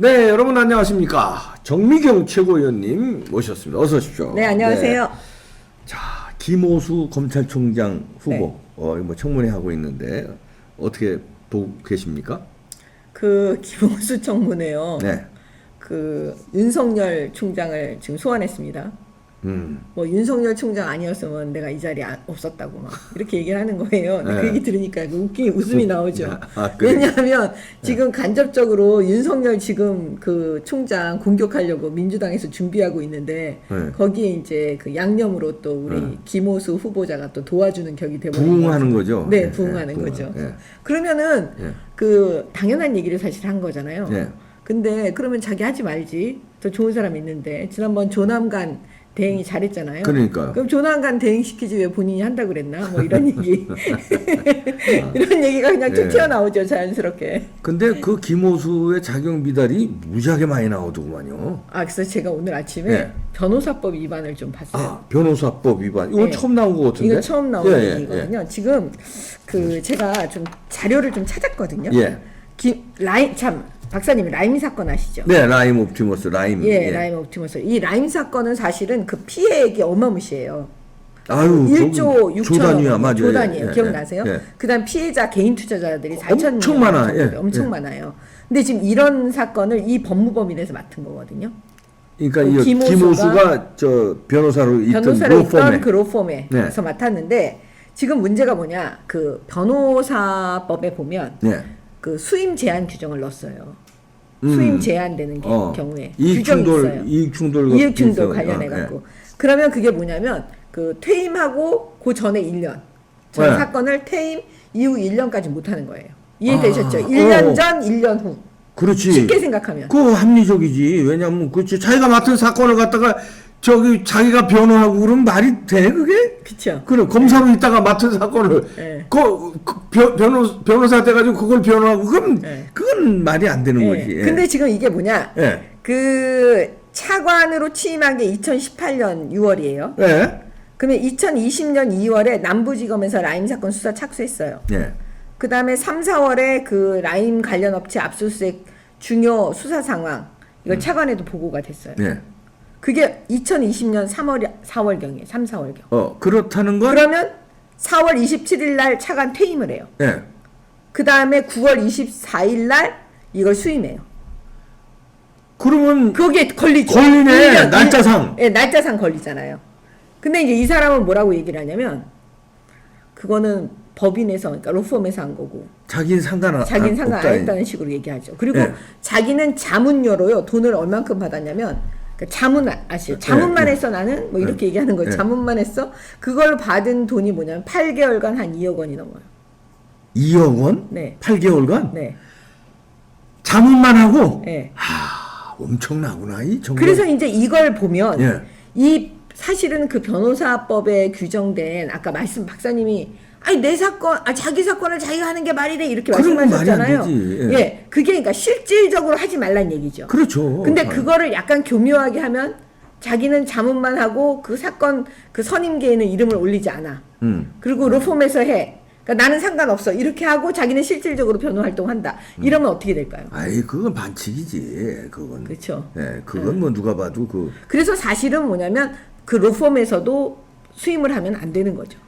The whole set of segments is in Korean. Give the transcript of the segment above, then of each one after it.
네, 여러분 안녕하십니까. 정미경 최고위원님 모셨습니다. 어서 오십시오. 네, 안녕하세요. 네. 자, 김오수 검찰총장 후보, 네. 뭐 청문회 하고 있는데 어떻게 보고 계십니까? 그 김오수 청문회요. 네. 그 윤석열 총장을 지금 소환했습니다. 뭐 윤석열 총장 아니었으면 내가 이 자리에 없었다고 막 이렇게 얘기를 하는 거예요. 근데 네. 그 얘기 들으니까 웃음이 나오죠. 그래요? 왜냐하면 지금 간접적으로 윤석열 지금 그 총장 공격하려고 민주당에서 준비하고 있는데 네. 거기에 이제 그 양념으로 또 우리 김오수 후보자가 또 도와주는 격이 되버린 부응하는 거죠. 네, 부응하는 거죠. 네. 그러면은 네. 그 당연한 얘기를 사실 한 거잖아요. 네. 근데 그러면 자기 하지 말지. 더 좋은 사람 있는데 지난번 조남관 대행이 잘했잖아요. 그러니까요. 그럼 조남관 대행 시키지 왜 본인이 한다 그랬나? 뭐 이런 얘기. 이런 얘기가 그냥 쭉 네. 튀어나오죠, 자연스럽게. 근데 그 김오수의 자격 미달이 무지하게 많이 나오더구만요. 아, 그래서 제가 오늘 아침에 네. 변호사법 위반을 좀 봤어요. 아, 변호사법 위반. 이거 네. 처음 나온 거 같은데? 이거 처음 나온 예, 예, 얘기거든요. 지금 그 제가 좀 자료를 좀 찾았거든요. 예. 박사님 라임 사건 아시죠? 네, 라임 옵티머스, 라임. 예, 라임 옵티머스. 이 라임 사건은 사실은 그 피해액이 어마무시해요. 아유, 1조 6천억 조단위야, 맞아요. 조단위예요. 예, 기억나세요? 예. 그다음 피해자 개인 투자자들이 4천 엄청 많아. 예, 엄청 예. 많아요. 근데 지금 이런 사건을 이 법무법인에서 맡은 거거든요. 그러니까 그 이 김오수가 저 변호사로 있던 변호사로 있던 로펌에. 그 로펌에서 네. 맡았는데 지금 문제가 뭐냐? 그 변호사법에 보면 네. 그 수임 제한 규정을 넣었어요. 수임 제한되는 경우에 이익 규정이 충돌, 있어요. 이익 충돌 이익 충돌 있어요. 관련해 갖고. 그러면 그게 뭐냐면 그 퇴임하고 그 전에 1년 전 네. 사건을 퇴임 이후 1년까지 못 하는 거예요. 이해되셨죠? 1년 전, 1년 후. 그렇지. 쉽게 생각하면. 그 합리적이지. 왜냐면 그렇지. 자기가 맡은 사건을 갖다가 저기 자기가 변호하고 그러면 말이 돼 그게? 그렇죠. 그럼 검사로 있다가 맡은 사건을 네. 변호사 돼가지고 그걸 변호하고 그럼 네. 그건 말이 안 되는 거지. 예. 근데 지금 이게 뭐냐? 예. 그 차관으로 취임한 게 2018년 6월이에요. 예. 그러면 2020년 2월에 남부지검에서 라임 사건 수사 착수했어요. 예. 그 다음에 3, 4월에 그 라임 관련 업체 압수수색 중요 수사 상황 이걸 차관에도 보고가 됐어요. 예. 그게 2020년 4월경이에요. 3, 4월경. 그렇다는 건 그러면 4월 27일 날 차관 퇴임을 해요. 예. 그 다음에 9월 24일 날 이걸 수임해요. 그러면 그게 걸리죠. 걸리네. 날짜상. 예, 날짜상 걸리잖아요. 근데 이제 이 사람은 뭐라고 얘기를 하냐면 그거는 법인에서 그러니까 로펌에서 한 거고 자기는 상관 안 했다는 식으로 얘기하죠. 그리고 예. 자기는 자문료로요 돈을 얼만큼 받았냐면 그러니까 자문 아시죠? 자문만 예. 했어 나는 뭐 이렇게 얘기하는 거예요. 예. 자문만 했어. 그걸로 받은 돈이 뭐냐면 8개월간 한 2억 원이 넘어요. 2억 원? 네. 8개월간? 네. 자문만 하고? 네. 엄청나구나 이 정말. 그래서 이제 이걸 보면 예. 이 사실은 그 변호사법에 규정된 아까 박사님이 아니 내 사건 자기 사건을 자기가 하는 게 말이 돼 이렇게 그런 건 말씀하셨잖아요. 말이 안 되지. 예, 그게 그러니까 실질적으로 하지 말란 얘기죠. 그렇죠. 근데 그거를 약간 교묘하게 하면 자기는 자문만 하고 그 사건 그 선임계에는 이름을 올리지 않아. 그리고 로펌에서 해. 그러니까 나는 상관없어. 이렇게 하고 자기는 실질적으로 변호 활동한다. 이러면 어떻게 될까요? 아이 그건 반칙이지. 그건. 그렇죠. 예, 그건 뭐 누가 봐도 그래서 사실은 뭐냐면 그 로펌에서도 수임을 하면 안 되는 거죠.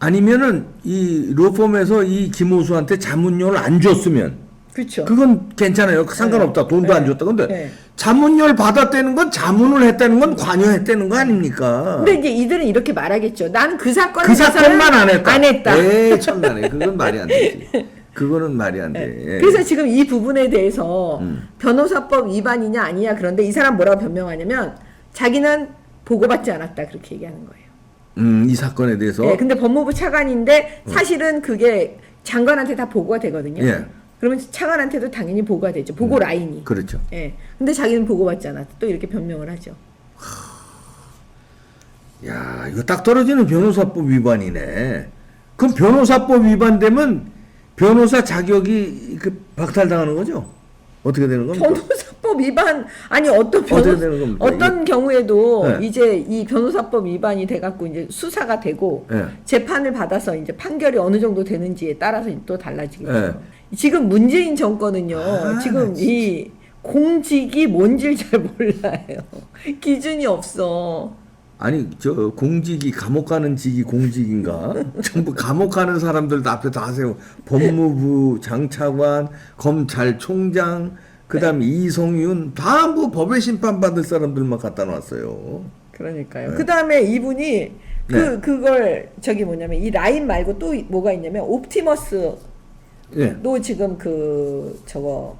아니면은 이 로펌에서 이 김호수한테 자문료를 안 줬으면 그렇죠. 그건 괜찮아요. 상관없다. 돈도 안 줬다. 근데 네. 자문료를 받았다는 건 자문을 했다는 건 관여했다는 거 아닙니까? 근데 이제 이들은 이렇게 말하겠죠. 나는 그 사건에 그 사건만 안 했다. 안 했다. 에 참나네. 그건 말이 안 되지. 그거는 말이 안 돼. 예. 그래서 지금 이 부분에 대해서 변호사법 위반이냐 아니냐 그런데 이 사람 뭐라고 변명하냐면 자기는 보고받지 않았다 그렇게 얘기하는 거예요. 이 사건에 대해서. 네, 근데 법무부 차관인데 사실은 그게 장관한테 다 보고가 되거든요. 예. 그러면 차관한테도 당연히 보고가 되죠. 보고 라인이. 그렇죠. 예. 근데 자기는 보고받지 않았다. 또 이렇게 변명을 하죠. 야, 이거 딱 떨어지는 변호사법 위반이네. 그럼 변호사법 위반되면 변호사 자격이 박탈당하는 거죠? 어떻게 되는 겁니까? 변호사법 위반 아니 어떤 어떻게 되는 겁니까? 어떤 경우에도 네. 이제 이 변호사법 위반이 돼갖고 이제 수사가 되고 네. 재판을 받아서 이제 판결이 어느 정도 되는지에 따라서 또 달라지겠죠. 네. 지금 문재인 정권은요. 아, 지금 이 공직이 뭔지 잘 몰라요. 기준이 없어. 아니 저 공직이 감옥 가는 직이 공직인가? 전부 감옥 가는 사람들도 앞에 다 세워. 법무부 장차관, 검찰총장, 그다음에 이성윤 다 뭐 법의 심판 받을 사람들만 갖다 놨어요. 그러니까요. 네. 그다음에 이분이 네. 그걸 저기 뭐냐면 이 라인 말고 또 뭐가 있냐면 옵티머스도 예. 지금 저거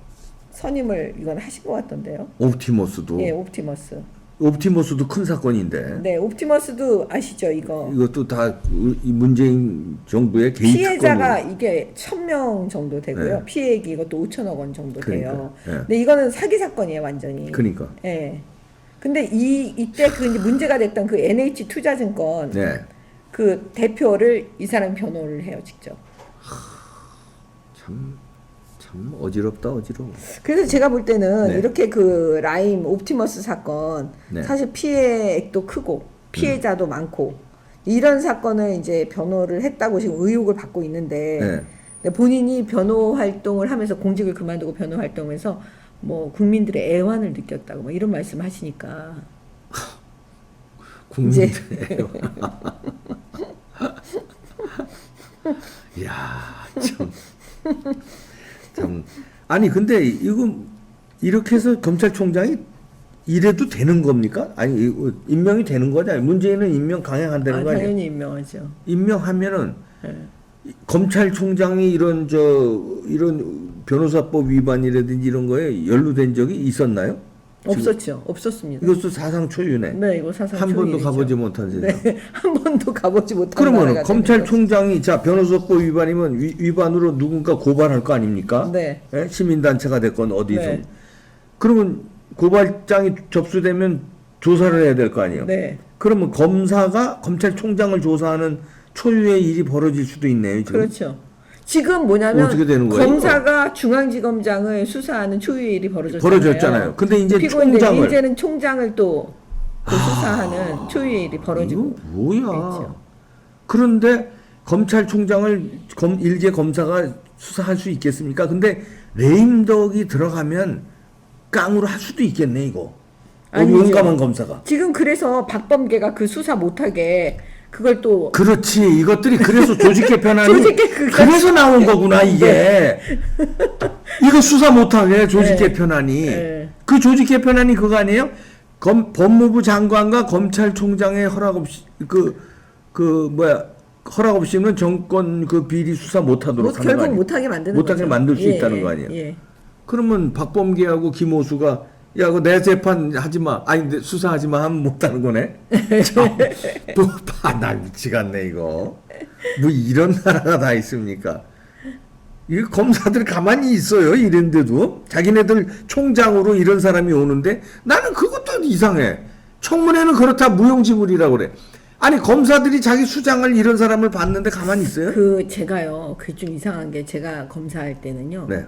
선임을 이건 하신 것 같던데요. 옵티머스도. 예, 옵티머스. 옵티머스도 큰 사건인데. 네, 옵티머스도 아시죠, 이거. 이것도 다 이 문재인 정부의 개입 피해자가 특권으로. 이게 1,000명 정도 되고요. 네. 피해액이 이것도 5천억 원 정도 돼요. 그러니까, 네. 근데 이거는 사기 사건이에요, 완전히. 그러니까. 예. 근데 이때 그 이제 문제가 됐던 그 NH 투자증권 네. 그 대표를 이 사람 변호를 해요, 직접. 참 어지럽다 어지러워. 그래서 제가 볼 때는 네. 이렇게 그 라임 옵티머스 사건 네. 사실 피해액도 크고 피해자도 많고 이런 사건을 이제 변호를 했다고 지금 의혹을 받고 있는데 네. 근데 본인이 변호 활동을 하면서 공직을 그만두고 변호 활동에서 뭐 국민들의 애환을 느꼈다고 뭐 이런 말씀하시니까 국민들. 야, 참. 아니 근데 이거 이렇게 해서 검찰총장이 이래도 되는 겁니까? 아니 이거 임명이 되는 거냐? 문재인은 임명 강행한다는 거 아니에요? 당연히 임명하죠. 임명하면은 네. 검찰총장이 이런 변호사법 위반이라든지 이런 거에 연루된 적이 있었나요? 없었죠. 없었습니다. 이것도 사상 초유네. 네, 이거 사상 한 번도 초유이죠. 가보지 못한 세상. 네, 한 번도 가보지 못한 그러면 나라가 검찰총장이 자 변호사법 위반이면 위반으로 누군가 고발할 거 아닙니까? 네. 예? 시민단체가 됐건 어디서. 네. 그러면 고발장이 접수되면 조사를 해야 될 거 아니에요. 네. 그러면 검사가 검찰총장을 조사하는 초유의 일이 벌어질 수도 있네요. 지금. 그렇죠. 지금 뭐냐면 어떻게 되는 거예요, 검사가 중앙지검장을 수사하는 초유의 일이 벌어졌잖아요. 근데 이제 피고인들이 총장을 이제는 총장을 또 수사하는 초유의 일이 벌어지고 이거 뭐야? 있죠. 그런데 검찰총장을 일개 검사가 수사할 수 있겠습니까? 근데 레임덕이 들어가면 깡으로 할 수도 있겠네 이거. 아니죠. 용감한 검사가. 지금 그래서 박범계가 그 수사 못하게 그걸 또 그렇지. 이것들이 그래서 조직 개편안이 조직개편안. 그래서 나온 거구나 이게. 이거 수사 못하게 조직 개편안이. 네. 그 조직 개편안이 그거 아니에요? 법무부 장관과 검찰총장의 허락 없이 허락 없이는 정권 그 비리 수사 못하도록 하는 거 결국 아니에요? 못하게 만드는 못하게 거죠. 만들 수 예, 있다는 예, 거 아니에요? 예. 그러면 박범계하고 김호수가 야, 그거 내 재판 하지 마. 아니, 수사하지 마 하면 못하는 거네. 또 봐, 나 미치겠네 이거. 뭐 이런 나라가 다 있습니까? 이 검사들 가만히 있어요. 이런데도 자기네들 총장으로 이런 사람이 오는데 나는 그것도 이상해. 청문회는 그렇다 무용지물이라고 그래. 아니 검사들이 자기 수장을 이런 사람을 봤는데 가만히 있어요? 제가요, 그게 좀 이상한 게 제가 검사할 때는요. 네.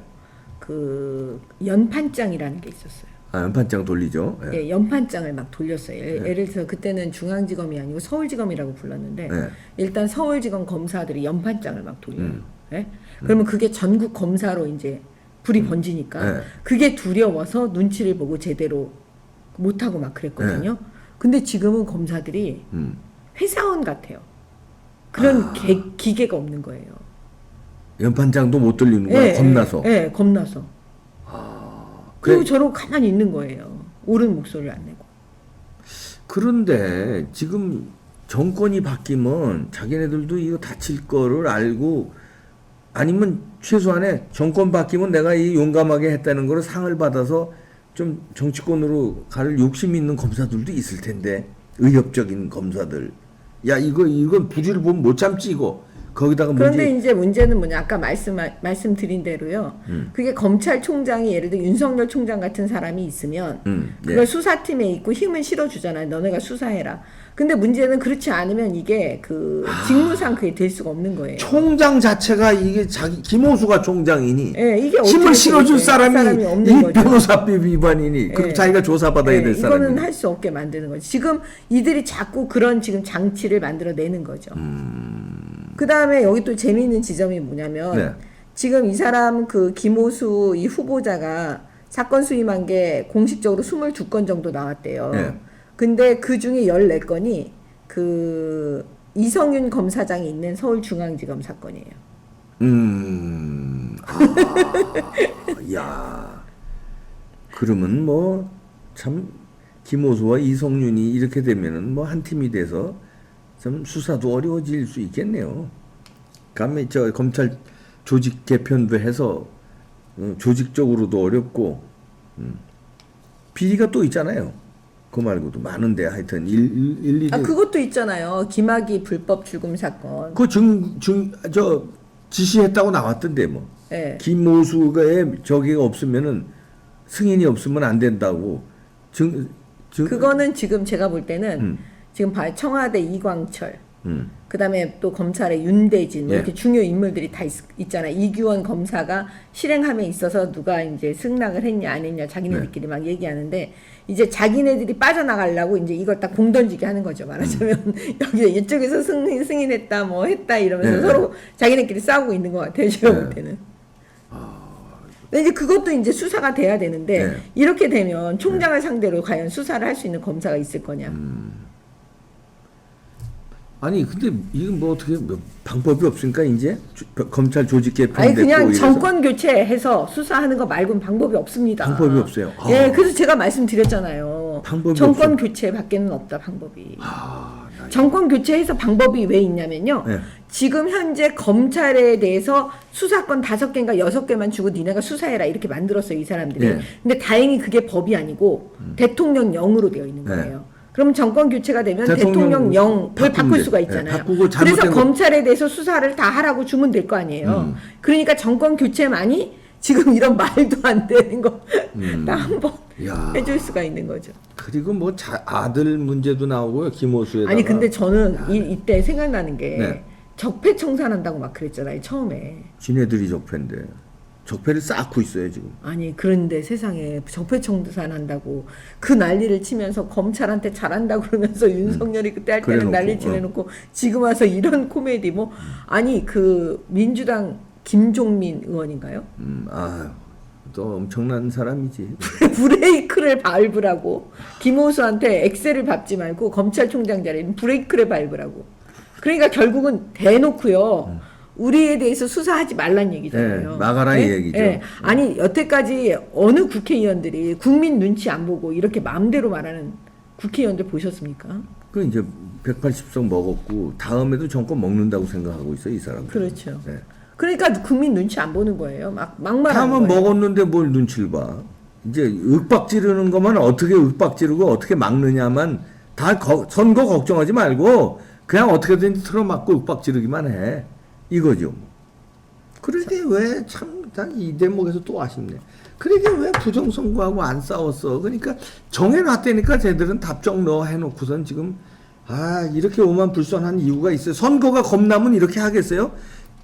그 연판장이라는 게 있었어요. 아, 연판장 돌리죠. 예. 예, 연판장을 막 돌렸어요. 예를 들어서 그때는 중앙지검이 아니고 서울지검이라고 불렀는데 네. 일단 서울지검 검사들이 연판장을 막 돌려요. 예? 그러면 그게 전국 검사로 이제 불이 번지니까 네. 그게 두려워서 눈치를 보고 제대로 못하고 막 그랬거든요. 근데 지금은 검사들이 회사원 같아요. 그런 기계가 없는 거예요. 연판장도 못 돌리는 거야. 예, 겁나서. 예, 겁나서. 그래. 그리고 저러고 가만히 있는 거예요. 옳은 목소리를 안 내고. 그런데 지금 정권이 바뀌면 자기네들도 이거 다칠 거를 알고 아니면 최소한에 정권 바뀌면 내가 이 용감하게 했다는 거를 상을 받아서 좀 정치권으로 갈 욕심 있는 검사들도 있을 텐데 의협적인 검사들. 야 이건 부지를 보면 못 참지 이거. 거기다가 그런데 이제 문제는 뭐냐 아까 말씀드린 대로요. 그게 검찰총장이 예를 들어 윤석열 총장 같은 사람이 있으면 그걸 수사팀에 있고 힘을 실어주잖아요. 너네가 수사해라. 근데 문제는 그렇지 않으면 이게 그 직무상 그게 될 수가 없는 거예요. 총장 자체가 이게 자기 김호수가 총장이니 예, 이게 힘을 실어줄 사람이 없는 이 거죠. 변호사법 위반이니 그럼 예. 자기가 조사받아야 예, 될 사람이. 이거는 할 수 없게 만드는 거죠. 지금 이들이 자꾸 그런 지금 장치를 만들어내는 거죠. 그 다음에 여기 또 재미있는 지점이 뭐냐면 네. 지금 이 사람 그 김호수 이 후보자가 사건 수임한 게 공식적으로 22건 정도 나왔대요. 네. 근데 그 중에 14건이 그 이성윤 검사장이 있는 서울중앙지검 사건이에요. 야. 그러면 뭐 참 김호수와 이성윤이 이렇게 되면은 뭐 한 팀이 돼서 좀 수사도 어려워질 수 있겠네요. 감히 저 검찰 조직 개편도 해서 조직적으로도 어렵고 비리가 또 있잖아요. 그 말고도 많은데 하여튼 일일이 그것도 있잖아요. 김학의 불법 죽음 사건. 저 지시했다고 나왔던데 뭐. 예. 김호수가의 저기가 없으면은 승인이 없으면 안 된다고. 그거는 지금 제가 볼 때는 지금 봐요. 청와대 이광철, 그다음에 또 검찰의 윤대진 뭐 예. 이렇게 중요 인물들이 다 있잖아요. 이규원 검사가 실행함에 있어서 누가 이제 승낙을 했냐 안 했냐 자기네들끼리 막 얘기하는데 이제 자기네들이 빠져나가려고 이제 이걸 딱 공 던지게 하는 거죠. 말하자면 여기 이쪽에서 승인했다 뭐 했다 이러면서 네. 서로 자기네끼리 싸우고 있는 것 같아요. 제가 볼 때는. 근데 이제 그것도 이제 수사가 돼야 되는데 네. 이렇게 되면 총장을 상대로 과연 수사를 할 수 있는 검사가 있을 거냐? 아니 근데 이건 뭐 어떻게 뭐 방법이 없으니까 이제 검찰 조직 개편됐고 아니 그냥 이래서 정권 교체해서 수사하는 거 말고는 방법이 없습니다. 방법이 없어요. 예, 그래서 제가 말씀드렸잖아요. 방법이 정권 없어. 교체밖에는 없다 방법이. 나 정권 교체해서 방법이 왜 있냐면요. 네. 지금 현재 검찰에 대해서 수사권 5개인가 6개만 주고 니네가 수사해라 이렇게 만들었어요 이 사람들이. 네. 근데 다행히 그게 법이 아니고 대통령령으로 되어 있는 거예요. 그럼 정권 교체가 되면 대통령령을 바꿀 바꾸면 수가 돼. 있잖아요. 네, 바꾸고 그래서 잘못된 거- 검찰에 대해서 수사를 다 하라고 주면 될 거 아니에요. 그러니까 정권 교체만이 지금 이런 말도 안 되는 거 다 한번 야. 해줄 수가 있는 거죠. 그리고 뭐 아들 문제도 나오고요. 김호수에다가. 아니 근데 저는 이때 생각나는 게 네. 적폐청산한다고 막 그랬잖아요 처음에. 지네들이 적폐인데 적폐를 쌓고 있어요 지금. 아니 그런데 세상에 적폐청산한다고 그 난리를 치면서 검찰한테 잘한다 그러면서 윤석열이 그때 할 때는 그래놓고, 난리 치내놓고 지금 와서 이런 코미디 뭐 아니 그 민주당 김종민 의원인가요? 또 엄청난 사람이지. 브레이크를 밟으라고 김호수한테 엑셀을 밟지 말고 검찰총장 자리는 브레이크를 밟으라고. 그러니까 결국은 대놓고요. 우리에 대해서 수사하지 말란 얘기잖아요. 네, 막아라 이 얘기죠. 아니 여태까지 어느 국회의원들이 국민 눈치 안 보고 이렇게 마음대로 말하는 국회의원들 보셨습니까? 그 이제 180석 먹었고 다음에도 정권 먹는다고 생각하고 있어요 이 사람. 그렇죠. 네. 그러니까 국민 눈치 안 보는 거예요. 막 막말하는 다음은 거예요. 먹었는데 뭘 눈치를 봐. 이제 윽박 지르는 것만 어떻게 윽박 지르고 어떻게 막느냐만 다 선거 걱정하지 말고 그냥 어떻게든지 틀어막고 윽박 지르기만 해. 이거죠. 그러게 왜 참 이 대목에서 또 아쉽네. 그러게 왜 부정선거하고 안 싸웠어. 그러니까 정해놨다니까 쟤들은 답정 넣어 해놓고선 지금 이렇게 오만불선한 이유가 있어요. 선거가 겁나면 이렇게 하겠어요?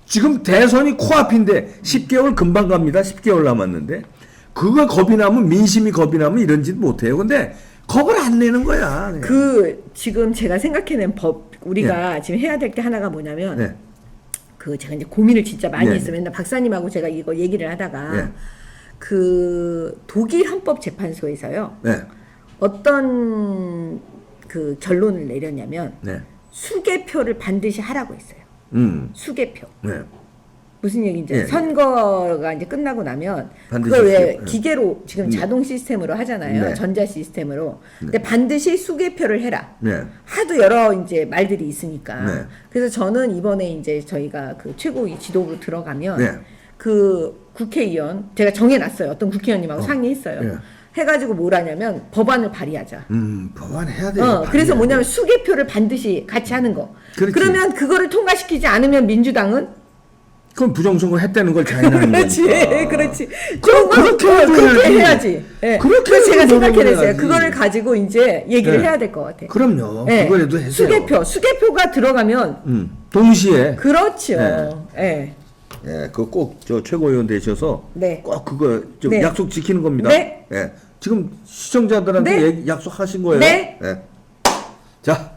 지금 대선이 코앞인데 10개월 금방 갑니다. 10개월 남았는데 그거 겁이 나면 민심이 겁이 나면 이런 짓 못해요. 근데 겁을 안 내는 거야. 그냥. 그 지금 제가 생각해낸 법 우리가 지금 해야 될 게 하나가 뭐냐면 네. 그 제가 이제 고민을 진짜 많이 네. 했어요. 맨날 박사님하고 제가 이거 얘기를 하다가 네. 그 독일 헌법재판소에서요. 네. 어떤 그 결론을 내렸냐면 네. 수개표를 반드시 하라고 했어요. 수개표. 네. 무슨 얘기인지 예. 선거가 이제 끝나고 나면 반드시 그걸 왜 수개표. 기계로 지금 자동 시스템으로 하잖아요. 네. 전자 시스템으로. 근데 반드시 수개표를 해라. 네. 하도 여러 이제 말들이 있으니까. 네. 그래서 저는 이번에 이제 저희가 그 최고위 지도부로 들어가면 네. 그 국회의원 제가 정해놨어요. 어떤 국회의원님하고 상의했어요. 네. 해가지고 뭘 하냐면 법안을 발의하자. 법안 해야 돼. 그래서 뭐냐면 수개표를 반드시 같이 하는 거. 그렇지. 그러면 그거를 통과시키지 않으면 민주당은 그럼 부정선거 했다는 걸 자인하는 그렇지, 거니까. 그렇지. 그럼 그렇게 해야지. 그렇게 해야지. 예. 그렇게 그래서 제가 해서 생각해냈어요. 해야지. 그거를 가지고 이제 얘기를 네. 해야 될 것 같아. 그럼요. 예. 그거라도 해세요. 수개표가 들어가면 동시에. 그렇죠. 예. 예, 그거 꼭 저 최고위원 되셔서 네. 꼭 그거 좀 네. 약속 지키는 겁니다. 네. 예. 지금 시청자들한테 네. 약속하신 거예요. 네. 예. 자.